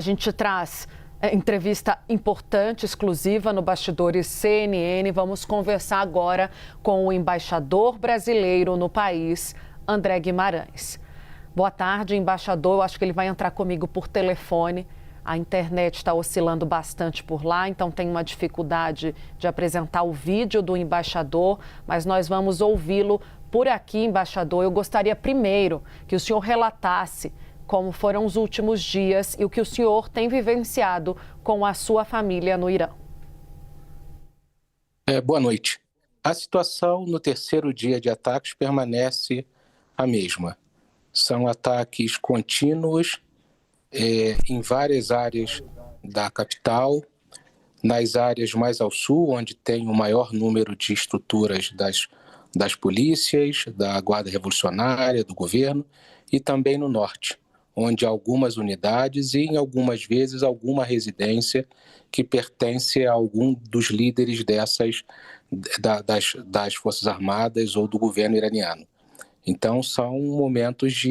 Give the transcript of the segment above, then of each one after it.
A gente traz entrevista importante, exclusiva no Bastidores CNN. Vamos conversar agora com o embaixador brasileiro no país, André Guimarães. Boa tarde, embaixador. Eu acho que ele vai entrar comigo por telefone. A internet está oscilando bastante por lá, então tem uma dificuldade de apresentar o vídeo do embaixador, mas nós vamos ouvi-lo por aqui, embaixador. Eu gostaria primeiro que o senhor relatasse como foram os últimos dias e o que o senhor tem vivenciado com a sua família no Irã. Boa noite. A situação no terceiro dia de ataques permanece a mesma. São ataques contínuos em várias áreas da capital, nas áreas mais ao sul, onde tem o maior número de estruturas das polícias, da Guarda Revolucionária, do governo, e também no norte, onde há algumas unidades e, em algumas vezes, alguma residência que pertence a algum dos líderes das Forças Armadas ou do governo iraniano. Então, são momentos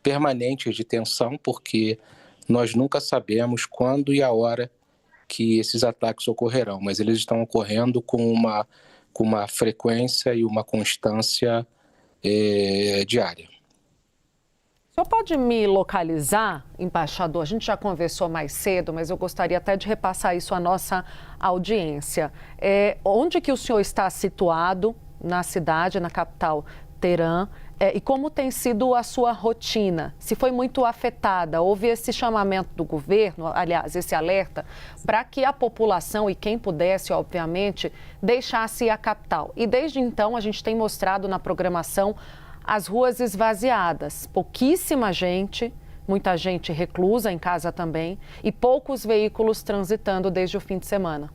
permanentes de tensão, porque nós nunca sabemos quando e a hora que esses ataques ocorrerão, mas eles estão ocorrendo com uma frequência e uma constância diária. O senhor pode me localizar, embaixador? A gente já conversou mais cedo, mas eu gostaria até de repassar isso à nossa audiência. Onde que o senhor está situado na cidade, na capital Teherã, e como tem sido a sua rotina? Se foi muito afetada, houve esse chamamento do governo, aliás, esse alerta, para que a população e quem pudesse, obviamente, deixasse a capital. E desde então a gente tem mostrado na programação as ruas esvaziadas, pouquíssima gente, muita gente reclusa em casa também e poucos veículos transitando desde o fim de semana.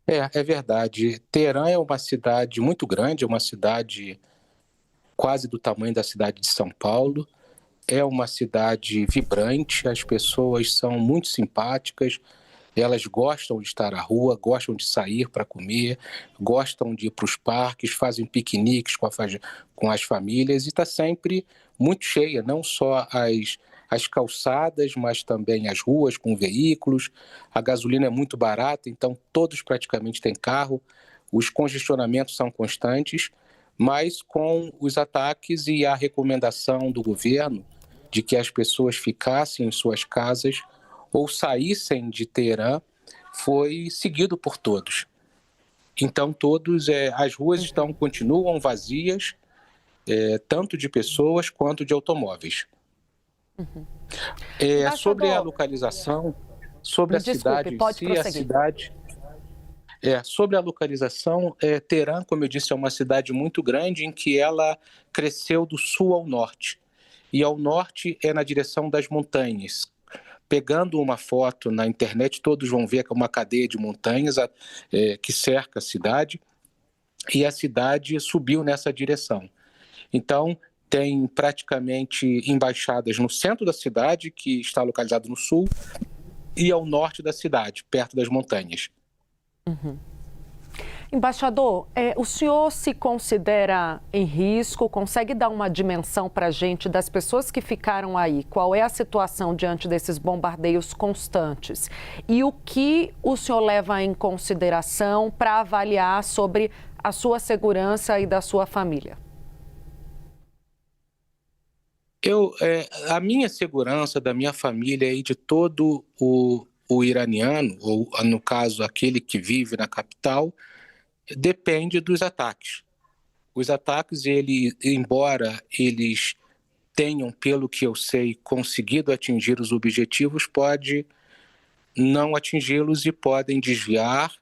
É verdade. Teherã é uma cidade muito grande, é uma cidade quase do tamanho da cidade de São Paulo. É uma cidade vibrante, as pessoas são muito simpáticas, elas gostam de estar na rua, gostam de sair para comer, gostam de ir para os parques, fazem piqueniques com as famílias e está sempre muito cheia, não só as calçadas, mas também as ruas com veículos. A gasolina é muito barata, então todos praticamente têm carro, os congestionamentos são constantes, mas com os ataques e a recomendação do governo de que as pessoas ficassem em suas casas ou saíssem de Teherã, foi seguido por todos. Então, as ruas continuam vazias, tanto de pessoas quanto de automóveis. Uhum. Sobre a localização, sobre a cidade em si, sobre a localização, Teherã, como eu disse, é uma cidade muito grande em que ela cresceu do sul ao norte. E ao norte é na direção das montanhas. Pegando uma foto na internet, todos vão ver que é uma cadeia de montanhas que cerca a cidade, e a cidade subiu nessa direção. Então, tem praticamente embaixadas no centro da cidade, que está localizado no sul, e ao norte da cidade, perto das montanhas. Uhum. Embaixador, o senhor se considera em risco? Consegue dar uma dimensão para a gente das pessoas que ficaram aí? Qual é a situação diante desses bombardeios constantes? E o que o senhor leva em consideração para avaliar sobre a sua segurança e da sua família? A minha segurança, da minha família e de todo o iraniano, ou no caso aquele que vive na capital, depende dos ataques. Os ataques, embora eles tenham, pelo que eu sei, conseguido atingir os objetivos, pode não atingi-los e podem desviar.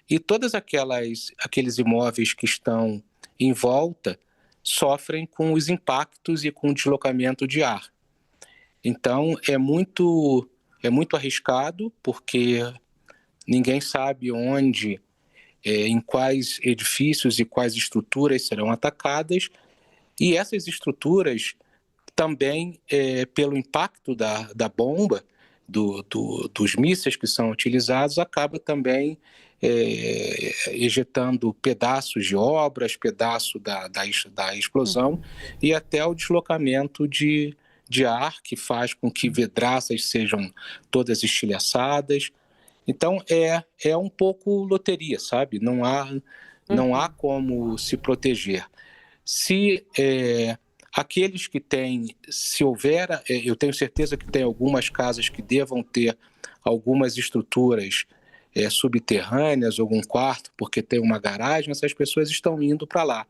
E todos aqueles imóveis que estão em volta sofrem com os impactos e com o deslocamento de ar. Então, é muito arriscado, porque ninguém sabe onde, em quais edifícios e quais estruturas serão atacadas, e essas estruturas também, pelo impacto da bomba, dos mísseis que são utilizados, acaba também ejetando pedaços de obras, pedaço da explosão, e até o deslocamento de de ar que faz com que vidraças sejam todas estilhaçadas. Então, é um pouco loteria, sabe? Não há como se proteger. Se aqueles que têm, se houver, eu tenho certeza que tem algumas casas que devam ter algumas estruturas subterrâneas, algum quarto, porque tem uma garagem, essas pessoas estão indo para lá.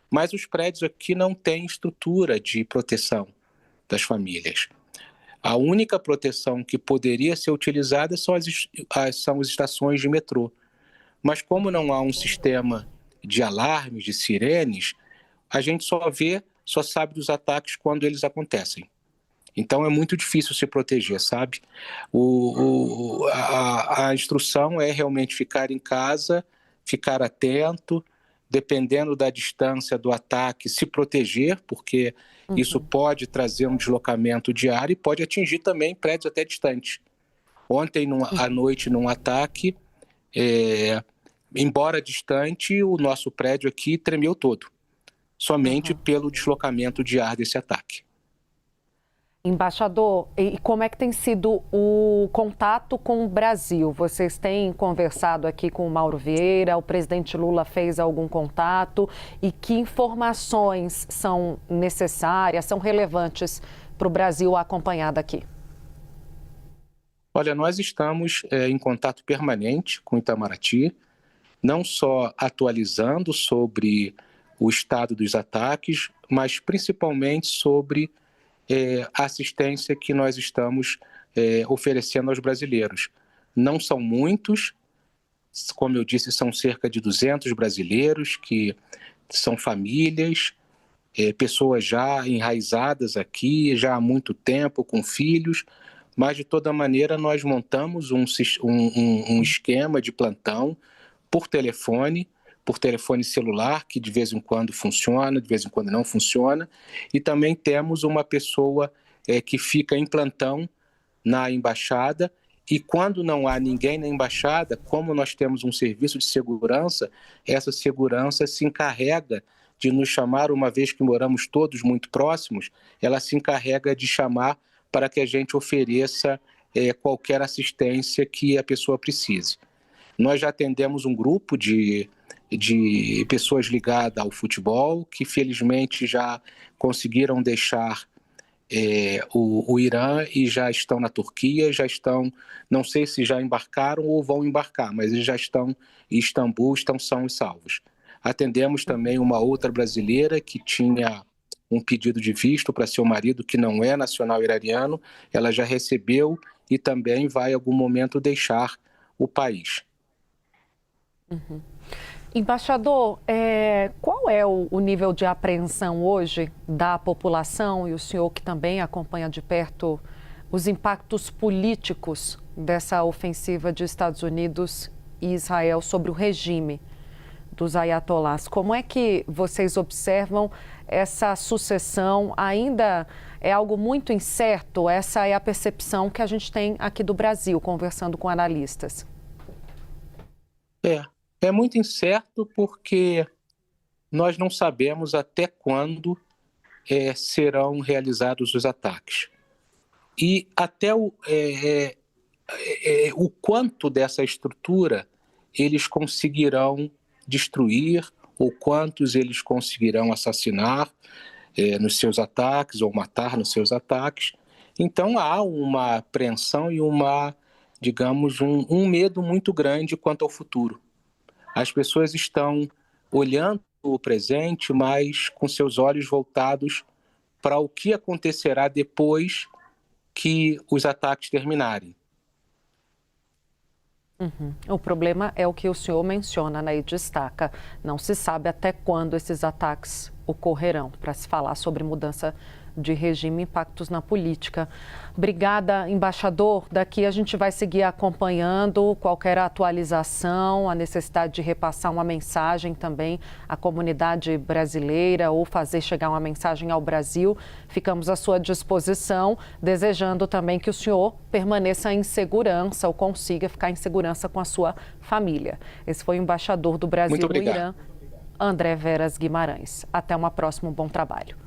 Mas os prédios aqui não têm estrutura de proteção das famílias. A única proteção que poderia ser utilizada são as estações de metrô. Mas como não há um sistema de alarmes, de sirenes, a gente só sabe dos ataques quando eles acontecem. Então é muito difícil se proteger, sabe? A instrução é realmente ficar em casa, ficar atento, dependendo da distância do ataque, se proteger, porque isso pode trazer um deslocamento diário e pode atingir também prédios até distantes. Ontem, à noite, num ataque, embora distante, o nosso prédio aqui tremeu todo, somente pelo deslocamento de ar desse ataque. Embaixador, e como é que tem sido o contato com o Brasil? Vocês têm conversado aqui com o Mauro Vieira, o presidente Lula fez algum contato e que informações são necessárias, são relevantes para o Brasil acompanhar daqui? Olha, nós estamos em contato permanente com Itamaraty, não só atualizando sobre o estado dos ataques, mas principalmente sobre a assistência que nós estamos oferecendo aos brasileiros. Não são muitos, como eu disse, são cerca de 200 brasileiros que são famílias, pessoas já enraizadas aqui, já há muito tempo, com filhos, mas de toda maneira nós montamos um esquema de plantão por telefone celular, que de vez em quando funciona, de vez em quando não funciona, e também temos uma pessoa que fica em plantão na embaixada, e quando não há ninguém na embaixada, como nós temos um serviço de segurança, essa segurança se encarrega de nos chamar, uma vez que moramos todos muito próximos, ela se encarrega de chamar para que a gente ofereça qualquer assistência que a pessoa precise. Nós já atendemos um grupo de pessoas ligadas ao futebol, que felizmente já conseguiram deixar o Irã e já estão na Turquia, já estão, não sei se já embarcaram ou vão embarcar, mas eles já estão em Istambul, estão sãos e salvos. Atendemos também uma outra brasileira que tinha um pedido de visto para seu marido, que não é nacional iraniano, ela já recebeu e também vai, em algum momento, deixar o país. Embaixador, qual é o nível de apreensão hoje da população e o senhor que também acompanha de perto os impactos políticos dessa ofensiva de Estados Unidos e Israel sobre o regime dos ayatolás? Como é que vocês observam essa sucessão? Ainda é algo muito incerto? Essa é a percepção que a gente tem aqui do Brasil, conversando com analistas. É muito incerto porque nós não sabemos até quando serão realizados os ataques. E até o quanto dessa estrutura eles conseguirão destruir, ou quantos eles conseguirão assassinar nos seus ataques, ou matar nos seus ataques. Então há uma apreensão e digamos, um medo muito grande quanto ao futuro. As pessoas estão olhando o presente, mas com seus olhos voltados para o que acontecerá depois que os ataques terminarem. O problema é o que o senhor menciona, né, e destaca. Não se sabe até quando esses ataques ocorrerão, para se falar sobre mudança de regime e impactos na política. Obrigada, embaixador. Daqui a gente vai seguir acompanhando qualquer atualização, a necessidade de repassar uma mensagem também à comunidade brasileira ou fazer chegar uma mensagem ao Brasil. Ficamos à sua disposição, desejando também que o senhor permaneça em segurança ou consiga ficar em segurança com a sua família. Esse foi o embaixador do Brasil no Irã, André Veras Guimarães. Até uma próxima, bom trabalho.